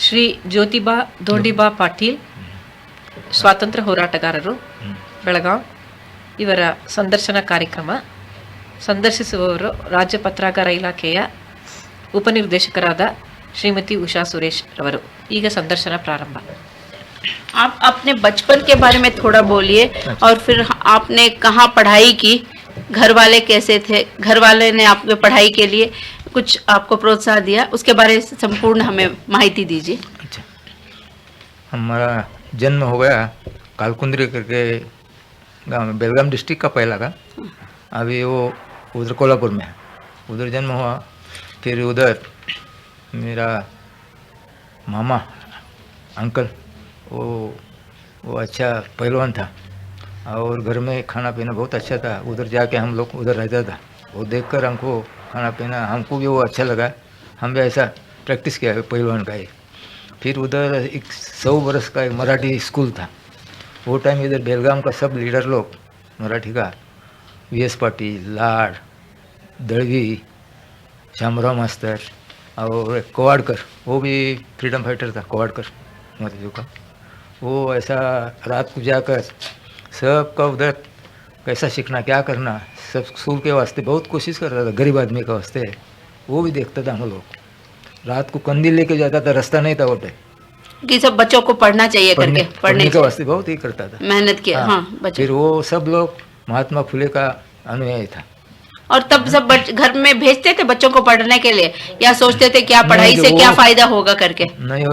ಶ್ರೀ ಜ್ಯೋತಿಬಾ ಧೋಂಡಿಬಾ ಪಾಟೀಲ್ ಸ್ವಾತಂತ್ರ್ಯ ಹೋರಾಟಗಾರರು ಬೆಳಗಾಂ ಇವರ ಸಂದರ್ಶನ ಕಾರ್ಯಕ್ರಮ. ಸಂದರ್ಶಿಸುವವರು ರಾಜ್ಯ ಪತ್ರಾಗಾರ ಇಲಾಖೆಯ ಉಪನಿರ್ದೇಶಕರಾದ ಶ್ರೀಮತಿ ಉಷಾ ಸುರೇಶ್ ರವರು. ಈಗ ಸಂದರ್ಶನ ಪ್ರಾರಂಭ. आप अपने बचपन के बारे में थोड़ा बोलिए और फिर आपने कहाँ पढ़ाई की, घर वाले कैसे थे, घर वाले ने आपके पढ़ाई के लिए कुछ आपको प्रोत्साहन दिया, उसके बारे में संपूर्ण हमें माहिती दीजिए. अच्छा, हमारा जन्म हो गया कालकुंद्री करके गाँव में, बेलगाम डिस्ट्रिक्ट का पहला का. अभी वो उधर कोल्हापुर में है, उधर जन्म हुआ. फिर उधर मेरा मामा अंकल वो अच्छा पहलवान था और घर में खाना पीना बहुत अच्छा था. उधर जाके हम लोग उधर रहता था. वो देखकर हमको खाना पीना हमको भी वो अच्छा लगा. हम भी ऐसा प्रैक्टिस किया पहलवान का ही. फिर उधर एक 100 बरस का एक मराठी स्कूल था. वो टाइम इधर बेलगाम का सब लीडर लोग मराठी का, वी.एस. पाटिल, लाड, दळवी, शामराव मास्तर और एक कोवाड़कर, वो भी फ्रीडम फाइटर था कोवाड़कर मराठियों का. वो ऐसा रात को जाकर सबका उधर कैसा सीखना क्या करना सब स्कूल के वास्ते बहुत कोशिश करता था. गरीब आदमी के वास्ते वो भी देखता था. हम लोग रात को कंदी लेके जाता था, रास्ता नहीं था वो टाइम कि सब बच्चों को पढ़ना चाहिए करके पढ़ने के वास्ते बहुत ही करता था, मेहनत किया. हाँ, बच्चों. फिर वो सब लोग महात्मा फुले का अनुयायी था. और तब सब घर में भेजते थे बच्चों को पढ़ने के लिए, या सोचते थे क्या पढ़ाई से क्या फायदा होगा करके? नहीं,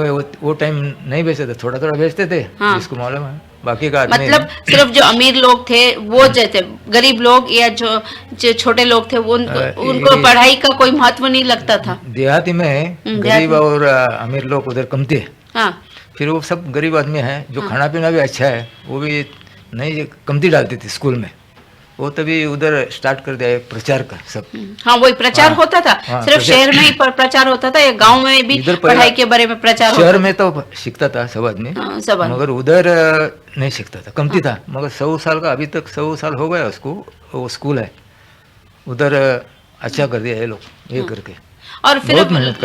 वो टाइम नहीं भेजते थे, थोड़ा थोड़ा भेजते थे. हाँ. जिसको मालूम है, बाकी का मतलब सिर्फ जो अमीर लोग थे वो जैसे गरीब लोग या जो छोटे लोग थे उनको पढ़ाई का कोई महत्व नहीं लगता था. देहाती में गरीब और अमीर लोग उधर कम थे. हाँ. फिर वो सब गरीब आदमी है जो खाना पीना भी अच्छा है, वो भी नहीं कमती डालती थी स्कूल में. वो तभी उधर स्टार्ट कर दिया प्रचार का सब. हाँ, वही प्रचार होता था. सिर्फ शहर में ही प्रचार होता था या गांव में भी पढ़ाई के बारे में प्रचार होता था? शहर में तो सीखता था सब आदमी, मगर उधर नहीं सीखता था, कमती था. मगर 100 साल का अभी तक 100 साल हो गया उसको. वो स्कूल है उधर अच्छा कर दिया ये लोग ये करके. और फिर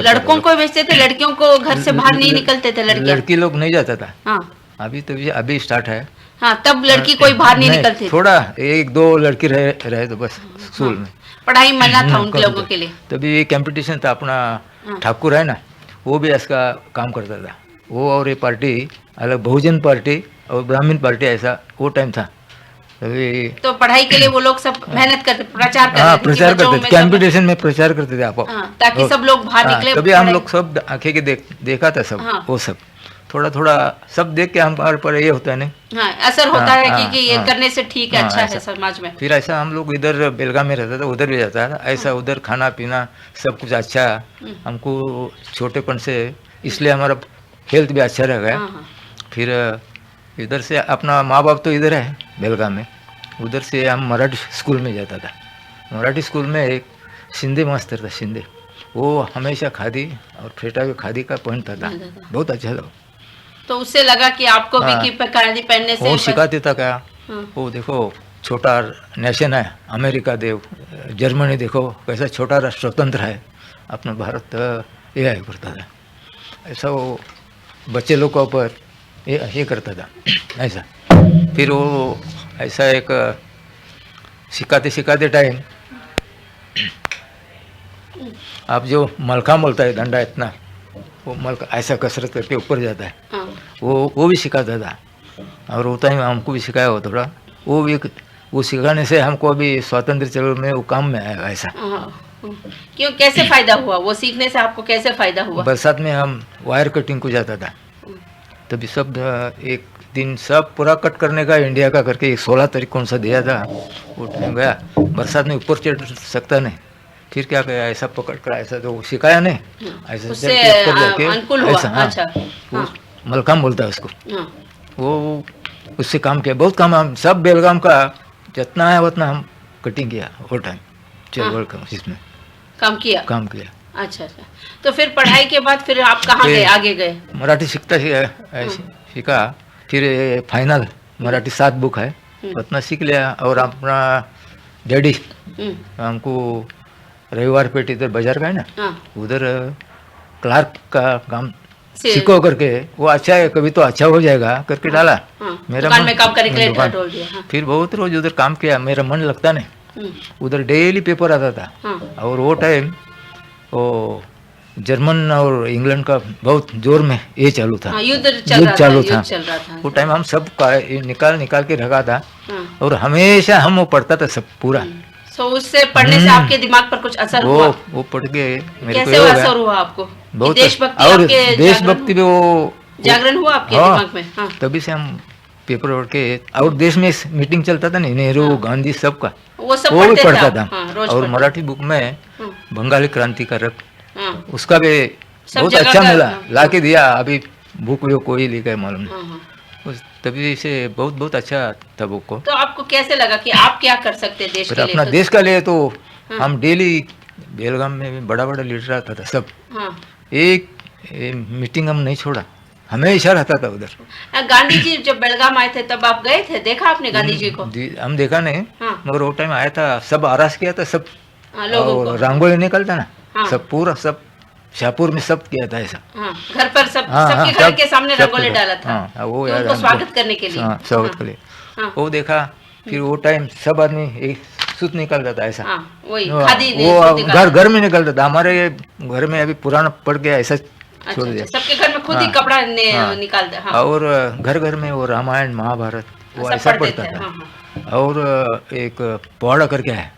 लड़कों को भेजते थे, लड़कियों को घर से बाहर नहीं निकलते थे. लड़की लोग नहीं जाता था. हाँ. अभी स्टार्ट है. हाँ, तब लड़की कोई बाहर नहीं निकलती. थोड़ा 1-2 लड़की रहे तो बस स्कूल में. पढ़ाई मना था उन लोगों के लिए. तभी कंपटीशन था. अपना ठाकुर है ना, वो भी इसका काम करता था. वो और ये पार्टी अलग, बहुजन पार्टी और ब्राह्मण पार्टी, ऐसा वो टाइम था. तभी तो पढ़ाई के लिए वो लोग सब मेहनत करते, प्रचार करते. हाँ, प्रचार करते थे, कंपटीशन में प्रचार करते थे आप, ताकि सब लोग बाहर निकले. तभी हम लोग सब आंखें के देखा था सब. वो सब थोड़ा थोड़ा सब देख के हमारे पर ये होता है नहीं. हाँ, असर होता है कि ये करने से ठीक है, अच्छा है समाज में. फिर ऐसा हम लोग इधर बेलगाम में रहता था, उधर भी जाता था ऐसा. उधर खाना पीना सब कुछ अच्छा हमको छोटेपन से, इसलिए हमारा हेल्थ भी अच्छा रह गया. फिर इधर से अपना माँ बाप तो इधर है बेलगाम में, उधर से हम मराठी स्कूल में जाता था. मराठी स्कूल में एक शिंदे मास्टर था, शिंदे. वो हमेशा खादी और फेटा भी खादी का पहनता था, बहुत अच्छा था. तो उससे लगा कि आपको भी कि खादी पहनने से वो सिखाते था क्या. वो देखो छोटा नेशन है अमेरिका, जर्मनी देखो कैसा छोटा स्वतंत्र है, अपना भारत ये करता था. ऐसा वो बच्चे लोग के ऊपर ये करता था ऐसा. फिर वो ऐसा एक सिखाते टाइम आप जो मलखा बोलता है, डंडा इतना, वो मलका ऐसा कसरत करके ऊपर जाता है. वो भी सिखाता था. और वो टाइम हमको भी सिखाया हो थोड़ा. वो सिखाने से हमको अभी स्वातंत्र चलो में वो काम में आया ऐसा. क्यों, कैसे फायदा हुआ वो सीखने से? आपको कैसे फायदा हुआ? बरसात में हम वायर कटिंग को जाता था. तभी सब एक दिन सब पूरा कट करने का इंडिया का करके 16 तारीख कौन सा दिया था. वो टाइम गया, बरसात में ऊपर चढ़ सकता नहीं. फिर क्या किया, ऐसा पकड़ कर ऐसा तो सिखाया नहीं, ऐसा अनुकूल हुआ. अच्छा. मलकाम बोलता है उसको. वो उससे काम किया, बहुत काम. हम सब बेलगाम का जितना है उतना हम कटिंग किया वो टाइम. चल इसमें काम किया. अच्छा. तो फिर पढ़ाई के बाद फिर आप कहाँ गए, आगे गए? मराठी सीखा. फिर फाइनल मराठी 7 बुक है, उतना सीख लिया. और अपना डैडी हमको रविवार पेट इधर बाजार का है ना, उधर क्लार्क का काम सीखो करके, वो अच्छा है कभी तो अच्छा हो जाएगा करके डाला। हाँ, दुकान में काम करने के लिए दुकान- बोल दिया। हाँ, फिर बहुत रोज उधर काम किया, मेरा मन लगता नहीं। हम्म, उधर डेली पेपर आता था। हाँ, और वो टाइम वो जर्मन और इंग्लैंड का बहुत जोर में ये चालू था, हाँ, युद्ध युद्ध चल रहा था, चालू युद्ध था। चल रहा था। वो टाइम हम सब का निकाल निकाल के रखा था, हाँ, और हमेशा हम वो पढ़ता था सब पूरा। सो उससे पढ़ने से आपके दिमाग पर कुछ असर हुआ? वो पढ़ के मेरे को कैसे ये हो असर गया हुआ आपको? कि बहुत। देशभक्ति और आपके देशभक्ति भी वो जागरण हुआ आपके हाँ, दिमाग में? हाँ, तभी से हम पेपर पढ़ के, और देश में मीटिंग चलता था नहीं, नेहरू गांधी सबका, वो सब वो भी पढ़ते पढ़ता थे था। आप? हाँ, रोज और पढ़ते। मराठी बुक में हाँ, बंगाली क्रांतिकारक, हाँ, उसका भी सब बहुत जगह अच्छा का- मिला, हाँ, ला के दिया। अभी बुक वो कोई लेकर मालूम नहीं। हाँ, हाँ। उस तभी से बहुत बहुत अच्छा था बुक को। तो आपको कैसे लगा कि आप क्या कर सकते हैं देश फिर के लिए? अपना तो- देश का लिए तो हाँ। हम डेली बेलगाम में भी बड़ा बड़ा लीडर आता था सब, हाँ, एक मीटिंग हम नहीं छोड़ा, हमेशा रहता था उधर। गांधी जी जब बेलगाम आए थे तब आप गए थे, देखा आपने गांधी जी को? हम देखा नहीं, हाँ, मगर वो टाइम आया था, सब आरास किया था सब, हाँ, लोगों और को। रंगोली निकलता ना, हाँ। सब पूरा सब शाहपुर में सब किया था ऐसा। हाँ, घर पर सब हाँ, सबके हाँ, घर सब- के सामने सब रंगोली के- डाला था। हाँ, वो तो याद उनको है स्वागत हमको। करने के लिए। हाँ, स्वागत हाँ, के लिए। हाँ, वो देखा, फिर वो टाइम सब आदमी एक सूत निकलता था ऐसा। हाँ, वही वो खादी ने वो सूती का- घर घर में निकलता था, हमारे घर में अभी पुराना पड़ गया ऐसा अच्छा, छोड़ दिया। अच्छा, सबके घर में खुद ही हाँ, कपड़ा हाँ। निकालते। हाँ, और घर घर में वो रामायण महाभारत वो सब ऐसा पढ़ते पढ़ता थे। था। हाँ, हाँ, और एक पौड़ा करके है,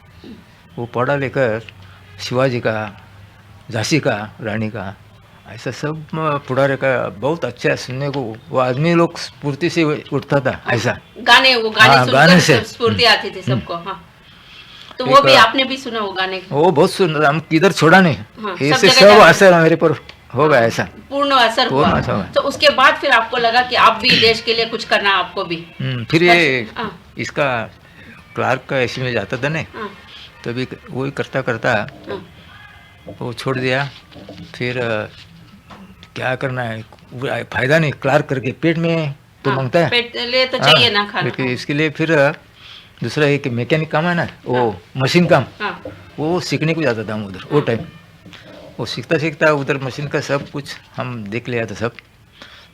वो पौड़ा लेकर शिवाजी का, झांसी का रानी का, ऐसा सब पुढ़ारे का बहुत अच्छा है सुनने को। वो आदमी लोग स्फूर्ति से उठता था ऐसा। गाने, वो गाने हाँ, सुनकर गाने से। सब स्फूर्ति आती थी सबको। हाँ, तो वो एक- भी आपने भी सुना वो गाने? वो बहुत सुंदर, हम किधर छोड़ा नहीं, हाँ, सब ऐसे जगह सब जाते- असर मेरे पर हो गया ऐसा। पूर्ण असर पूर्ण हुआ। असर हुआ। तो उसके बाद फिर आपको लगा कि आप भी देश के लिए कुछ करना, आपको भी? फिर ये हाँ, इसका क्लार्क का ऐसे में जाता था नहीं, हाँ, तभी वही करता करता हाँ, वो छोड़ दिया। फिर क्या करना है, वो फायदा नहीं, क्लार्क करके पेट में तो हाँ, मांगता है। पेट लिए तो चाहिए ना हाँ, खाना। क्योंकि इसके लिए फिर दूसरा एक मैकेनिक काम है ना, वो मशीन काम, हाँ, वो सीखने को जाता था हम उधर। वो टाइम वो सीखता सीखता उधर मशीन का सब कुछ हम देख लिया था सब।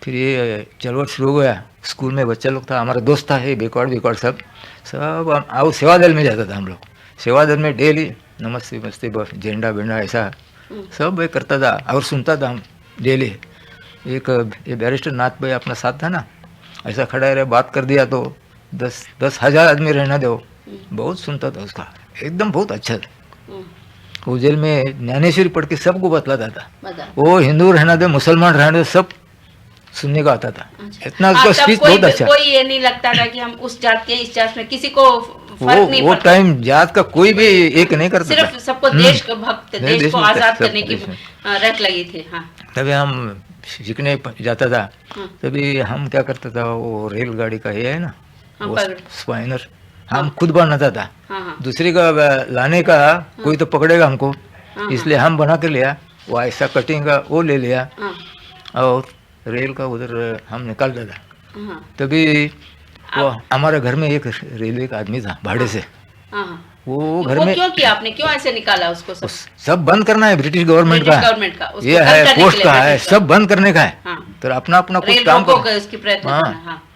फिर ये चलवट शुरू हो गया, स्कूल में बच्चा लोग था, हमारा दोस्त था ये बेकवाड़ सब आओ सेवा दल में जाता था हम लोग। सेवा दल में डेली नमस्ते नमस्ते बस झंडा बेंडा ऐसा सब ये करता था और सुनता था हम डेली। एक ये बैरिस्टर नाथ भाई अपना साथ था ना, ऐसा खड़ा रहे, बात कर दिया तो 10,000 आदमी रहना दो, बहुत सुनता था उसका, एकदम बहुत अच्छा था। हम्म, वो जेल में ज्ञानेश्वरी पढ़ के सबको बतलाता था, बताओ। वो हिंदू रहना दे मुसलमान रहना दे सब सुनने का आता था। अच्छा। इतना हाँ, उसका तब स्पीच कोई बहुत अच्छा। कोई ये नहीं लगता था कि हम उस जात के हैं, इस जात में, किसी को फर्क नहीं वो पड़ता। टाइम जात का कोई भी एक नहीं करता सिर्फ था। सबको देश का भक्त, नहीं, देश को देशभक्त आजाद सब करने की देशभक्त। रट लगी थी। हाँ, तभी हम सीखने जाता था, हाँ, तभी हम क्या करता था, वो रेलगाड़ी का ये है ना, हाँ, वो पकड़। स्पाइनर हम खुद बनाता था। हाँ, हाँ, दूसरे का लाने का कोई तो पकड़ेगा हमको, हाँ, इसलिए हम बना के लिया, वो ऐसा कटिंग का वो ले लिया, हाँ, और रेल का उधर हम निकालता था। हाँ, तभी वो हमारे घर में एक रेलवे का आदमी था भाड़े से, हाँ, हाँ। वो घर वो में क्यों किया आपने, क्यों ऐसे निकाला उसको सब? सब बंद करना है, ब्रिटिश गवर्नमेंट ब्रिटिश का गवर्नमेंट का, उसको ये बंद है, करने के पोस्ट लिए का है, ब्रिटिश सब बंद करने का है। हाँ, तो अपना अपना कुछ रेल काम रोको करो। का उसकी प्रयत्न हाँ। करना। हाँ,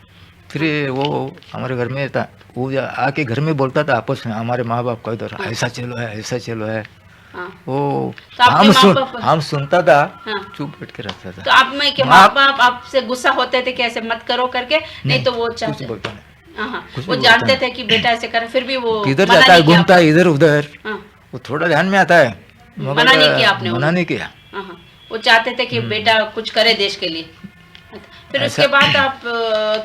फिर वो हमारे घर में था, वो आके घर में बोलता था आपस में, हमारे माँ बाप का इधर ऐसा चलो है, ऐसा चलो है। हाँ। वो तो आपके माँ बाप- हम सुनता था, हाँ। चुप बैठ के रहता तो था। आप में के माँ बाप आपसे गुस्सा होते थे कि ऐसे मत करो करके? नहीं तो वो कुछ चाहते, बोलता नहीं, हाँ, हाँ, कुछ वो भी जानते बोलता थे कि बेटा ऐसे करे, फिर भी वो किधर मना जाता है, नहीं किया घूमता है इधर उधर, आपको? हाँ, वो थोड़ा ध्यान में आता है, मना नहीं किया आपने मना नहीं किया। हाँ, हाँ, वो चाहते थे कि बेटा कुछ करे देश के लिए। फिर ऐसा- उसके बाद आप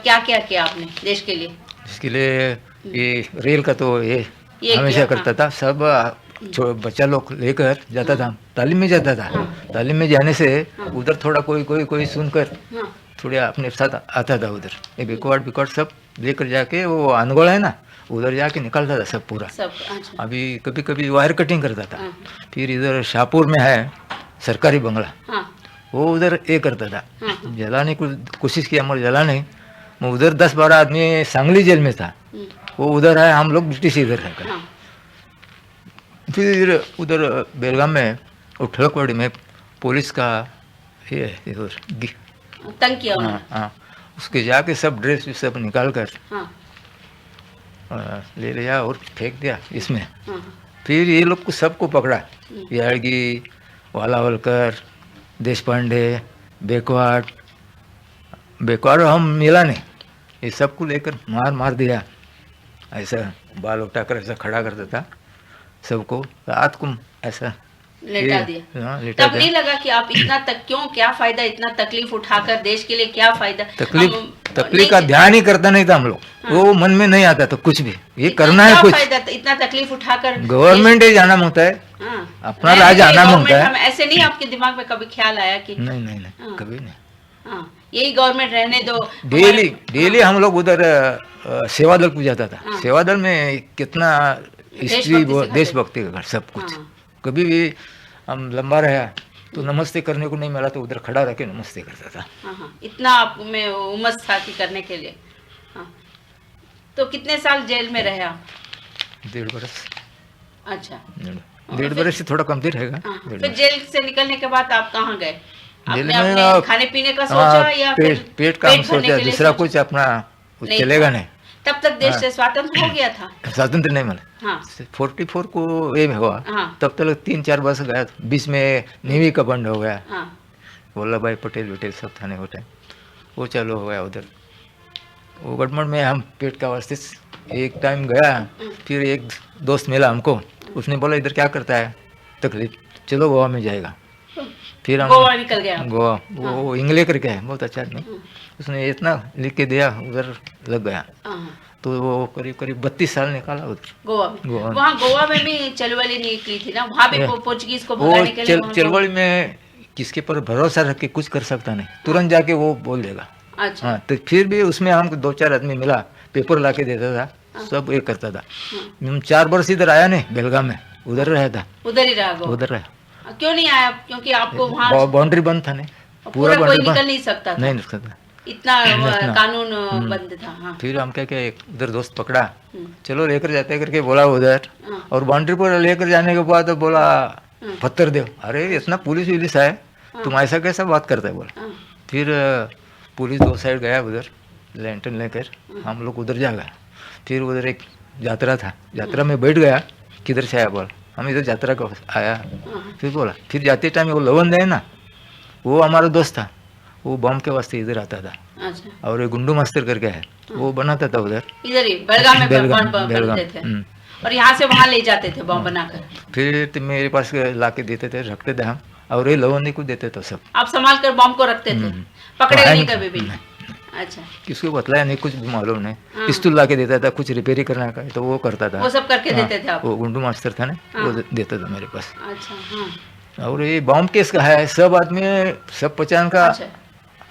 क्या क्या किया आपने देश के लिए? इसके लिए ये रेल का तो ये ये हमेशा किया, करता था, सब बच्चा लोग लेकर जाता था, तालीम में जाता था। तालीम में जाने से उधर थोड़ा कोई सुनकर हाँ, थोड़े अपने साथ आता था उधर, ये बिकवाड़ सब लेकर जाके वो अनगोल है ना, उधर जाके निकालता था सब पूरा। सब। अच्छा, अभी कभी कभी वायर कटिंग करता था। हाँ, फिर इधर शाहपुर में है सरकारी बंगला, हाँ, वो उधर ये करता था, हाँ, जलाने की कोशिश किया मगर जला नहीं। मैं उधर 10-12 आदमी सांगली जेल में था, हम्म, वो उधर है, हम लोग ब्रिटिश इधर है। हाँ, फिर उधर बेलगाम में और ठलकवाड़ी में पुलिस का ये और तंग किया हाँ उन्होंने? हाँ, उसके जाके सब ड्रेस सब निकाल कर हाँ ले लिया और फेंक दिया इसमें। हाँ फिर ये लोग को सबको पकड़ा, याड़गी, वालावलकर, देश पांडे, बेकवाड, बेकवाड हम मिला नहीं, ये सबको लेकर मार मार दिया। ऐसा बाल उठाकर ऐसा खड़ा करता था सबको, रात को ऐसा लेटा दिया। हाँ, लेटा तब नहीं दिया। लगा कि आप इतना तक क्यों, क्या फायदा इतना तकलीफ उठाकर देश के लिए, क्या फायदा? तकलीफ हम- तकलीफ का नहीं- ध्यान ही करता नहीं था हम लोग, वो मन में नहीं आता था कुछ भी, ये करना है क्या कुछ। फायदा इतना तकलीफ उठाकर? गवर्नमेंट ही जाना होता है, हाँ। अपना नहीं, राज नहीं, आना गवर्नमेंट होता है। हम ऐसे नहीं, आपके दिमाग में कभी ख्याल आया कि नहीं नहीं नहीं, हाँ। कभी नहीं। हाँ यही गवर्नमेंट रहने दो? डेली हमारे- डेली हम लोग उधर सेवा दल को जाता था। हाँ। सेवा दल में कितना हिस्ट्री, देशभक्ति सिखाते। देशभक्ति का सब कुछ। हाँ। कभी भी हम लंबा रहा तो नमस्ते करने को नहीं मिला तो उधर खड़ा रह के नमस्ते करता था। हाँ हाँ, इतना आप में उमस था कि करने के लिए। हाँ तो कितने साल जेल में रहे आप? 1.5 बरस। अच्छा। 1.5 बरस से थोड़ा कम ही रहेगा। हाँ, 1.5 फिर बरस। जेल से निकलने के बाद आप कहाँ गए? जेल आपने में अपने खाने पीने का सोचा हाँ, या फिर पेट का हम पेट भरने सोचा, के लिए दूसरा सोचा? कुछ अपना कुछ नहीं चलेगा था। नहीं। तब तक देश हाँ। से स्वतंत्र हो गया था? स्वतंत्र नहीं मिला। हाँ 44 को ये में हुआ, हाँ। तब तक 3-4 वर्ष गया, बीच में नेवी का बंद हो गया। हाँ वल्लभ भाई पटेल वटेल सब थाने होते, वो चालू हो गया उधर। वो गवर्नमेंट में हम पेट का वास्ते एक टाइम गया, फिर एक दोस्त मिला हमको, उसने बोला इधर क्या करता है, तकलीफ, चलो गोवा में जाएगा। फिर हम गोवा निकल गया? गोवा, वो इंग्लिश करके है, बहुत अच्छा नहीं, उसने इतना लिख के दिया, उधर लग गया। हाँ, तो वो करीब करीब 32 साल निकाला उधर। गोवा में। गोवा में। वहाँ गोवा में भी चलवली निकली थी ना, वहाँ भी पोर्चुगीज को वो भगाने के लिए वहाँ चलवल में किसके पर भरोसा रख के कुछ कर सकता नहीं, तुरंत जाके वो बोल देगा। अच्छा। हाँ, तो फिर भी उसमें हमको 2-4 आदमी मिला, पेपर ला के देता था, सब ये करता था। हम 4 वर्ष इधर आया नहीं, बेलगाम में उधर रहा था, उधर ही रहा गोवा? उधर रहा। क्यों नहीं आया? क्योंकि आपको वहाँ बाउंड्री बंद था नहीं, पूरा कोई boundary निकल नहीं सकता था? नहीं निकल सकता। इतना इतना। कानून बंद था। हाँ फिर हम क्या क्या एक उधर दोस्त पकड़ा, हम्म, चलो लेकर जाते करके बोला उधर, हाँ। और बाउंड्री पर लेकर जाने के बाद बोला पत्थर दो। अरे इतना पुलिस वुलिस है, तुम ऐसा कैसा बात करते है, बोला। हाँ, फिर पुलिस 2 साइड गया उधर, लैंटर्न लेकर हम लोग उधर जा गए। फिर उधर एक यात्रा था, यात्रा में बैठ गया, किधर से आया, बोला हम इधर यात्रा को आया। फिर बोला, फिर जाते टाइम वो लवन है ना, वो हमारा दोस्त था, वो बम के वास्ते इधर आता था, अच्छा। और एक गुंडू मास्टर करके है, वो बनाता था उधर इधर ही बेलगाम में बेलगाम, बम बेलगाम, बनते थे और यहाँ से वहाँ ले जाते थे बम बनाकर? फिर तो मेरे पास ला के देते थे, रखते थे हम, और ये लवंदी को देते थे सब। आप संभाल कर बम को रखते थे? पकड़े हाँ, नहीं कभी भी? अच्छा, किसको बतलाया नहीं, कुछ भी मालूम नहीं। पिस्तौल ला के देता था, कुछ रिपेयरिंग करना का तो वो करता था। वो सब करके हाँ, देते थे आप? वो गुंडू मास्टर था ना, वो देता था मेरे पास। अच्छा। हाँ और ये बॉम्ब केस का है, सब आदमी सब पहचान का अच्छा,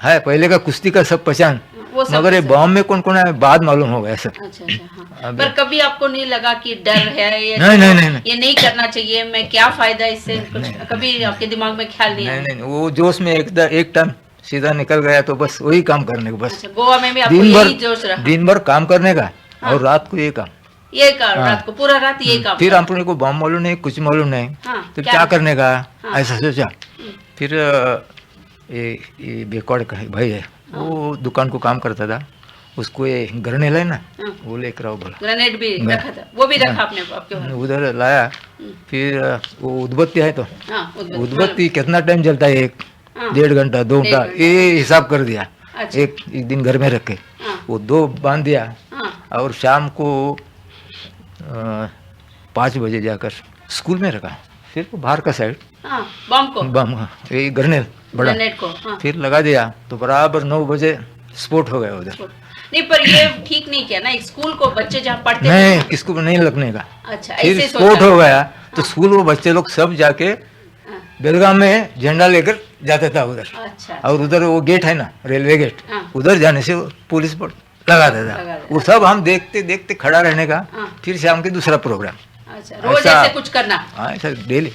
है, पहले का कुश्ती का सब पहचान, वो सब मगर ये सब- बॉम्ब में कौन कौन है बाद मालूम हो गया सब। अच्छा अच्छा। हाँ। अभी- पर कभी आपको नहीं लगा कि डर है या नहीं, नहीं, नहीं, नहीं। ये नहीं करना चाहिए, मैं क्या फायदा इससे, कुछ कभी आपके दिमाग में ख्याल नहीं आया? नहीं नहीं, वो जोश में एक टाइम सीधा निकल गया, तो बस वही काम करने को, बस अच्छा, गोवा में भी आपको दिन यही जोश रहा? दिन भर काम करने का, और रात को ये काम। ये काम रात को, पूरा रात ये काम? फिर अपने को बॉम्ब मालूम नहीं, कुछ मालूम नहीं, हाँ, तो क्या- क्या करने का, हाँ। ऐसा सोचा। फिर ये बेकवाड़ का भाई है, वो दुकान को काम करता था, उसको ये ग्रेनेड है ना, हाँ। वो लेकर आओ बोला। ग्रेनेड भी रखा था? वो भी रखा आपने आपके पास? उधर लाया, फिर वो उद्बत्ती है, तो हाँ, उद्बत्ती कितना टाइम चलता है, हाँ। 1.5 घंटा 2 घंटा, ये हिसाब कर दिया। अच्छा। एक दिन घर में रखे, हाँ। वो 2 बांध दिया, हाँ, और शाम को 5 बजे जाकर स्कूल में रखा, फिर वो बाहर का साइड हाँ, बम को, बम, ये ग्रेनेड बड़ा, ग्रेनेड को। हाँ। फिर लगा दिया, तो बराबर 9 बजे स्पोर्ट हो गया उधर। नहीं, पर ये ठीक नहीं किया ना, एक स्कूल को बच्चे जहाँ पढ़ते नहीं, किसको भी नहीं लगने का। अच्छा, फिर ऐसे स्पोर्ट सोचा? हो गया, तो स्कूल वो बच्चे लोग सब जाके हाँ, बेलगाम में झंडा लेकर जाता था उधर, अच्छा। और उधर वो गेट है ना, रेलवे गेट, हाँ। उधर जाने से वो पुलिस पर लगाता लगा था। देता। वो सब हम देखते देखते खड़ा रहने का, हाँ। फिर शाम के दूसरा प्रोग्राम। अच्छा, रोज ऐसा- ऐसे कुछ करना? हाँ, ऐसा डेली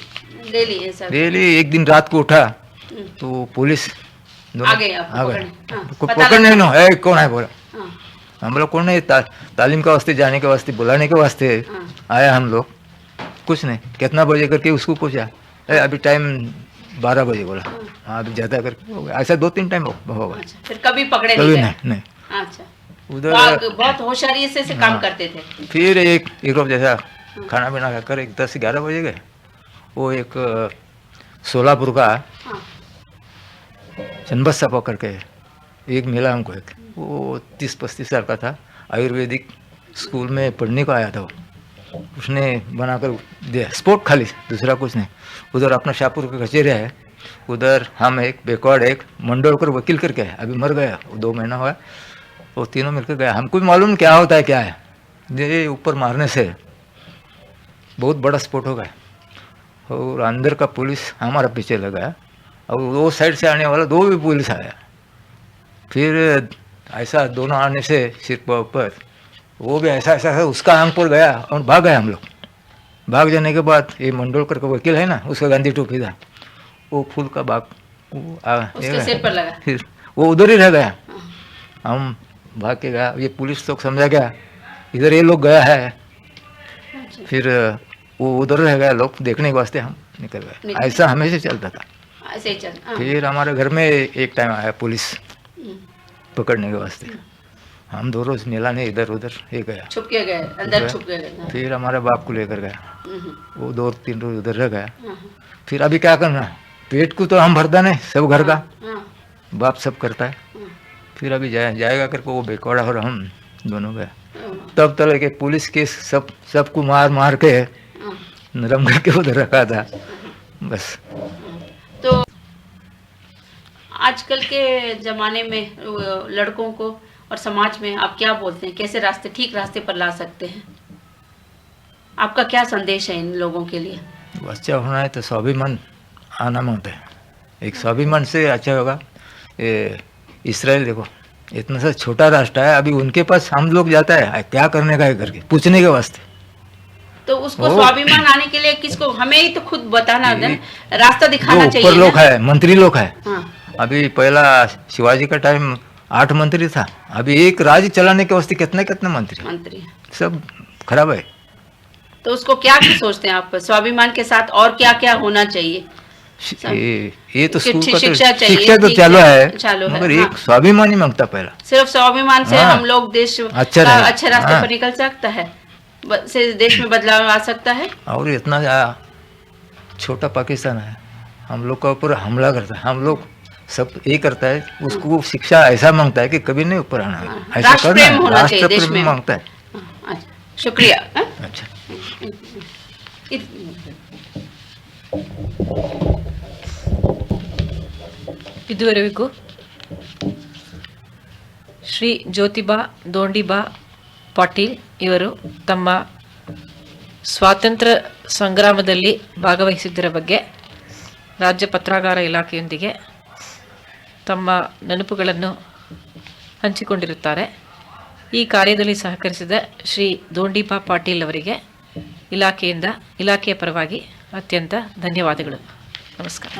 डेली ऐसा? डेली। एक दिन रात को उठा, तो पुलिस दोनों आ गए आपको आ गए। पकड़ने? हाँ, को पता पकड़ने लगा? नो, ए कौन है बोला, हाँ, हम लोग कौन है, तालीम के वास्ते जाने के वास्ते, बुलाने के वास्ते हाँ। आया हम लोग, कुछ नहीं, कितना बजे करके उसको पूछा, अभी टाइम 12 बजे बोला। हाँ अभी ज़्यादा करके हो गया, ऐसा 2-3 टाइम होगा। अच्छा, फिर कभी पकड़े कभी नहीं गए? नहीं नहीं। अच्छा, उधर बहुत होशियारी से काम हाँ। करते थे। फिर एक रोज जैसा खाना पीना खाकर एक 10-11 बजे गए, वो एक सोलापुर का हाँ, चन्नबस्सा पकड़ के एक मिला हमको, एक वो 30-35 साल का था, आयुर्वेदिक स्कूल में पढ़ने को आया था वो। उसने बनाकर दिया स्पोर्ट खाली, दूसरा कुछ नहीं। उधर अपना शाहपुर का कचेरी है, उधर हम एक बेकवाड़ एक मंडोलकर वकील करके है, अभी मर गया, 2 महीना हुआ। वो तीनों मिलकर गया, हमको भी मालूम क्या होता है क्या है। ये ऊपर मारने से बहुत बड़ा स्पोर्ट हो गया और अंदर का पुलिस हमारा पीछे लगा और वो साइड से आने वाला 2 भी पुलिस आया। फिर ऐसा दोनों आने से सिर पर ऊपर वो भी ऐसा उसका आंख पर गया और भाग गए हम लोग। भाग जाने के बाद ये मंडोलकर का वकील है ना, उसका गांधी टोपी था, वो फूल का बाग उसके सिर पर लगा। फिर वो उधर ही रह गया। हम भाग के गया, ये पुलिस तो समझा गया इधर ये लोग गया है। फिर वो उधर रह गया, लोग देखने के वास्ते हम निकल गए। ऐसा हमेशा चलता था। ऐसे ही चल। हाँ। फिर हमारे घर में एक टाइम आया पुलिस पकड़ने के वास्ते, हम दोनों मिला नहीं, इधर उधर ये गया, छुप के गए, अंदर छुप के गए। हाँ। फिर हमारे बाप को लेकर गया, वो 2-3 रोज उधर रह गया। हाँ, फिर अभी क्या करना, पेट को तो हम भरता नहीं, सब घर का हाँ, बाप सब करता है। फिर अभी जाएगा करके वो बेकौड़ा और हम दोनों गए। तब तक के पुलिस केस सबको मार के नरम करके उधर रखा था बस। तो आजकल के ज़माने में लड़कों को और समाज में आप क्या बोलते हैं, कैसे ठीक रास्ते पर ला सकते हैं? आपका क्या संदेश है इन लोगों के लिए? अच्छा होना है तो स्वाभिमान आना मांगते हैं, एक स्वाभिमान से अच्छा होगा। इसराइल देखो इतना सा छोटा राष्ट्र है, अभी उनके पास हम लोग जाता है क्या करने का है करके पूछने के वास्ते। तो उसको स्वाभिमान आने के लिए किसको, हमें ही तो खुद बताना, रास्ता दिखाना चाहिए। ऊपर लोग है, मंत्री लोग है। हाँ। अभी पहला शिवाजी का टाइम 8 मंत्री था, अभी एक राज्य चलाने के वास्ते कितने मंत्री सब खराब है। तो उसको क्या सोचते हैं आप, स्वाभिमान के साथ और क्या क्या होना चाहिए? ये तो स्कूल का शिक्षा तो चालू है, मगर एक स्वाभिमान ही मांगता पहला। सिर्फ स्वाभिमान से हम लोग देश अच्छे रास्ते पर निकल सकता है, से देश में बदलाव आ सकता है। और इतना छोटा पाकिस्तान है, हम लोग का ऊपर हमला करता है, हम लोग सब ये करता है, उसको शिक्षा ऐसा मांगता है कि कभी नहीं ऊपर आना है, ऐसा करना है, राष्ट्र प्रेम मांगता है। शुक्रिया। अच्छा ಇದುವರೆಗೂ ಶ್ರೀ ಜ್ಯೋತಿಬಾ ದೋಂಡಿಬಾ ಪಾಟೀಲ್ ಇವರು ತಮ್ಮ ಸ್ವಾತಂತ್ರ್ಯ ಸಂಗ್ರಾಮದಲ್ಲಿ ಭಾಗವಹಿಸಿದ್ದರ ಬಗ್ಗೆ ರಾಜ್ಯ ಪತ್ರಾಗಾರ ಇಲಾಖೆಯೊಂದಿಗೆ ತಮ್ಮ ನೆನಪುಗಳನ್ನು ಹಂಚಿಕೊಂಡಿರುತ್ತಾರೆ. ಈ ಕಾರ್ಯದಲ್ಲಿ ಸಹಕರಿಸಿದ ಶ್ರೀ ದೋಂಡಿಬಾ ಪಾಟೀಲ್ ಅವರಿಗೆ ಇಲಾಖೆಯ ಪರವಾಗಿ ಅತ್ಯಂತ ಧನ್ಯವಾದಗಳು. ನಮಸ್ಕಾರ.